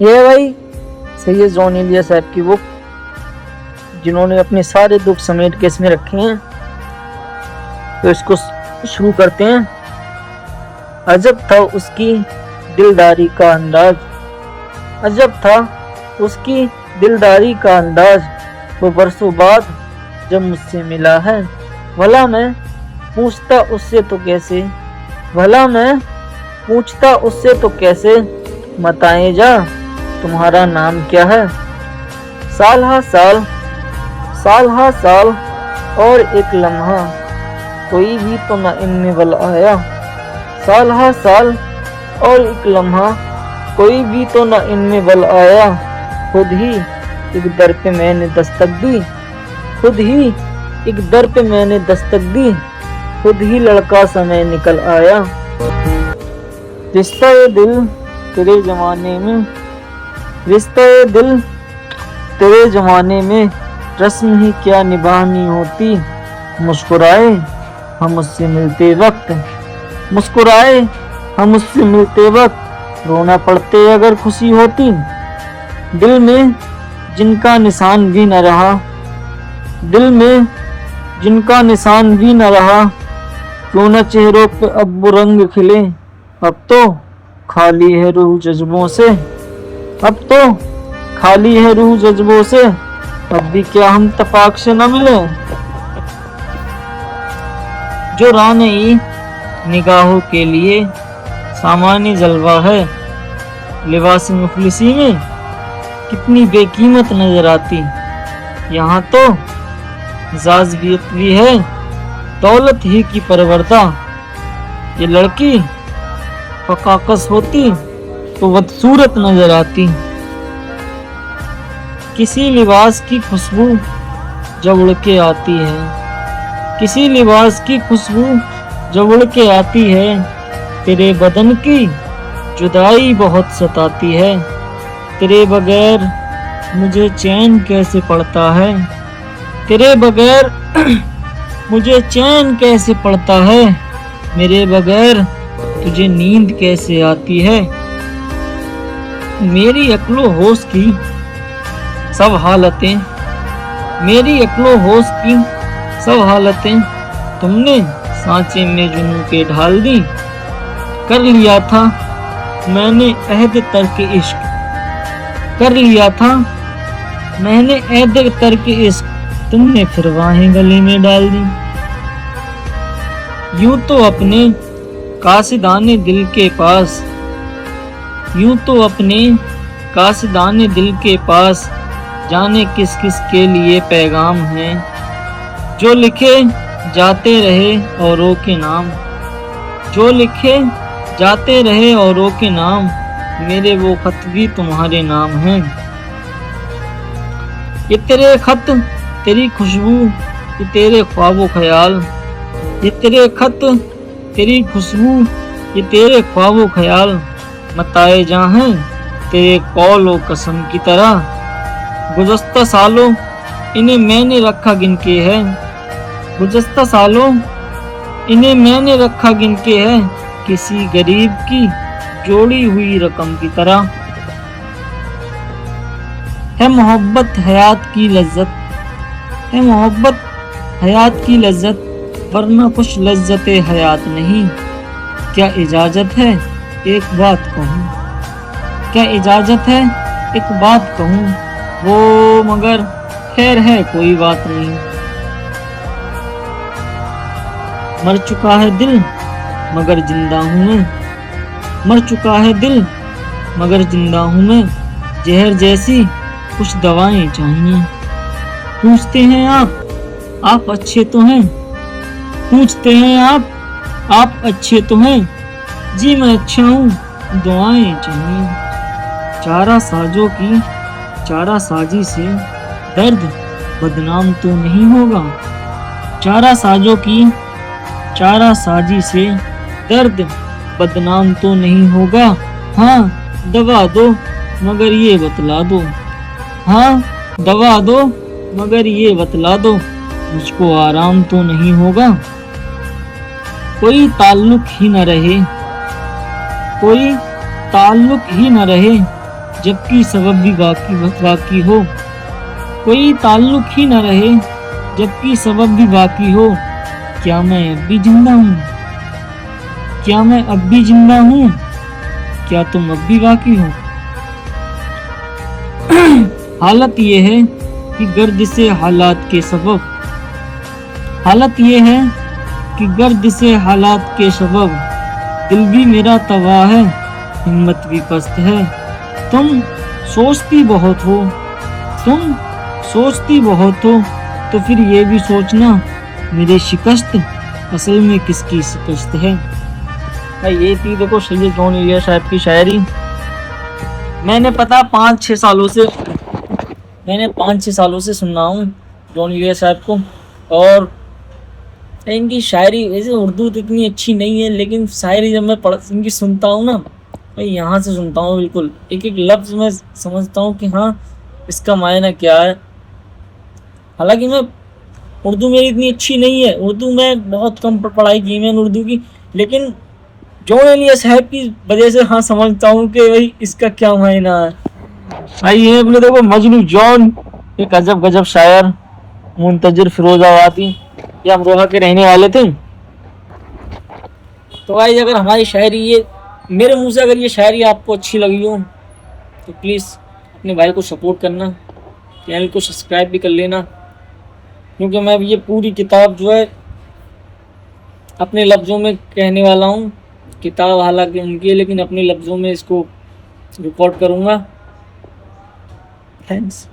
ये भाई सैयद जॉन एलिया साहब की बुक, जिन्होंने अपने सारे दुख समेट के इसमें रखे हैं। तो इसको शुरू करते हैं। अजब था उसकी दिलदारी का अंदाज, अजब था उसकी दिलदारी का अंदाज, वो बरसों बाद जब मुझसे मिला है। भला मैं पूछता उससे तो कैसे, भला मैं पूछता उससे तो कैसे, बताएं जा तुम्हारा नाम क्या है। साल हा साल, साल हा साल और एक लम्हा, कोई भी तो न इनमें बल आया। साल हा साल और एक लम्हा, कोई भी तो न इनमें बल आया। खुद ही एक दर पे मैंने दस्तक दी, खुद ही एक दर पे मैंने दस्तक दी, खुद ही लड़का समय निकल आया। रिश्ता ये दिल तेरे जमाने में, रिश्ता ये दिल तेरे जमाने में, रस्म ही क्या निभानी होती। मुस्कुराए हम उससे मिलते वक्त, मुस्कुराए हम उससे मिलते वक्त, रोना पड़ते अगर खुशी होती। दिल में जिनका निशान भी न रहा, दिल में जिनका निशान भी न रहा, क्यों न चेहरों पे अब वो रंग खिले। अब तो खाली है रूह जज्बों से, अब तो खाली है रूह जज्बों से, अब भी क्या हम तफाक से न मिले। जो राने निगाहों के लिए सामान्य जलवा है, लिबास मुफलिसी में कितनी बेकीमत नजर आती। यहाँ तो जाज़बियत भी है दौलत ही की परवरदा, ये लड़की फकाकस होती तो बदसूरत नजर आती। किसी लिबास की खुशबू जब उड़ के आती है, किसी लिबास की खुशबू जब उड़ के आती है, तेरे बदन की जुदाई बहुत सताती है। तेरे बगैर मुझे चैन कैसे पड़ता है, तेरे बगैर मुझे चैन कैसे पड़ता है, मेरे बगैर तुझे नींद कैसे आती है। मेरी अक्लो होश की सब हालतें, मेरी अक्लो होश की सब हालतें तुमने सांचे में जुनून के ढाल दी। कर लिया था मैंने अहद तर्क इश्क, कर लिया था मैंने अहद तर्क इश्क, तुमने फिर वाहें गले में डाल दी। यूं तो अपने कासिदाने दिल के पास, यूं तो अपने कासिदाने दिल के पास, जाने किस किस के लिए पैगाम हैं, जो लिखे जाते रहे औरों के नाम, जो लिखे जाते रहे औरों के नाम, मेरे वो खत भी तुम्हारे नाम हैं। ये तेरे खत तेरी खुशबू, ये तेरे ख्वाबो ख्याल, ये तेरे खत तेरी खुशबू, ये तेरे ख्वाबो ख्याल, मताए जहाँ हैं तेरे कौल व कसम की तरह। गुज़श्ता सालों इन्हें मैंने रखा गिन के है, गुज़श्ता सालों इन्हें मैंने रखा गिन के है, किसी गरीब की जोड़ी हुई रकम की तरह। है मोहब्बत हयात की लज्जत, है मोहब्बत हयात की लज्जत, वरना कुछ लज्जत हयात नहीं। क्या इजाजत है एक बात कहूँ, क्या इजाजत है एक बात कहूँ, वो मगर खैर है कोई बात नहीं। मर चुका है दिल मगर जिंदा हूँ मैं, मर चुका है दिल मगर जिंदा हूँ मैं, जहर जैसी कुछ दवाएं चाहिए। पूछते हैं आप अच्छे तो हैं, पूछते हैं आप अच्छे तो हैं, जी मैं अच्छा हूँ दुआएं चाहिए। चारा साजों की चारा साजी से दर्द बदनाम तो नहीं होगा, चारा साजों की चारा साजी से दर्द बदनाम तो नहीं होगा। हाँ दवा दो मगर ये बतला दो, हाँ दवा दो मगर ये बतला दो, मुझको आराम तो नहीं होगा। कोई ताल्लुक ही न रहे, कोई ताल्लुक ही न रहे, जबकि सबब भी बाकी हो, कोई ताल्लुक ही न रहे जबकि सबब भी बाकी हो। क्या मैं अब भी जिंदा हूँ? क्या मैं अब भी जिंदा हूँ? क्या तुम अब भी बाकी हो? हालत ये है कि गर्द से हालात के सबब, हालत ये है कि गर्द से हालात के सबब दिल भी मेरा तबाह है, हिम्मत भी पस्त है। तुम सोचती बहुत हो, तुम सोचती बहुत हो, तो फिर ये भी सोचना मेरी शिकस्त असल में किसकी शिकस्त है। भाई ये थी देखो सैयद जॉन इलियस साहब की शायरी। मैंने 5-6 सालों से सुन रहा हूँ जॉन इलियस साहब को, और इनकी शायरी वैसे उर्दू तो इतनी अच्छी नहीं है, लेकिन शायरी जब मैं इनकी सुनता हूँ ना, मैं यहाँ से सुनता हूँ, बिल्कुल एक एक लफ्ज़ में समझता हूँ कि हाँ इसका मायना क्या है। हालांकि मैं उर्दू मेरी इतनी अच्छी नहीं है, उर्दू में बहुत कम पढ़ाई की मैंने उर्दू की, लेकिन जॉन इलियस साहब की वजह से हाँ समझता हूँ कि भाई इसका क्या मायना है। भाई ये अपने देखो मजनू जॉन एक अजब गजब शायर, मुंतजर फिरोजाबादी, ये अमरोहा के रहने वाले थे। तो भाई अगर हमारी शायरी, ये मेरे मुंह से अगर ये शायरी आपको अच्छी लगी हो तो प्लीज़ अपने भाई को सपोर्ट करना, चैनल को सब्सक्राइब भी कर लेना, क्योंकि मैं ये पूरी किताब जो है अपने लफ्ज़ों में कहने वाला हूँ। किताब हालांकि उनकी है, लेकिन अपने लफ्ज़ों में इसको रिकॉर्ड करूँगा। थैंक्स।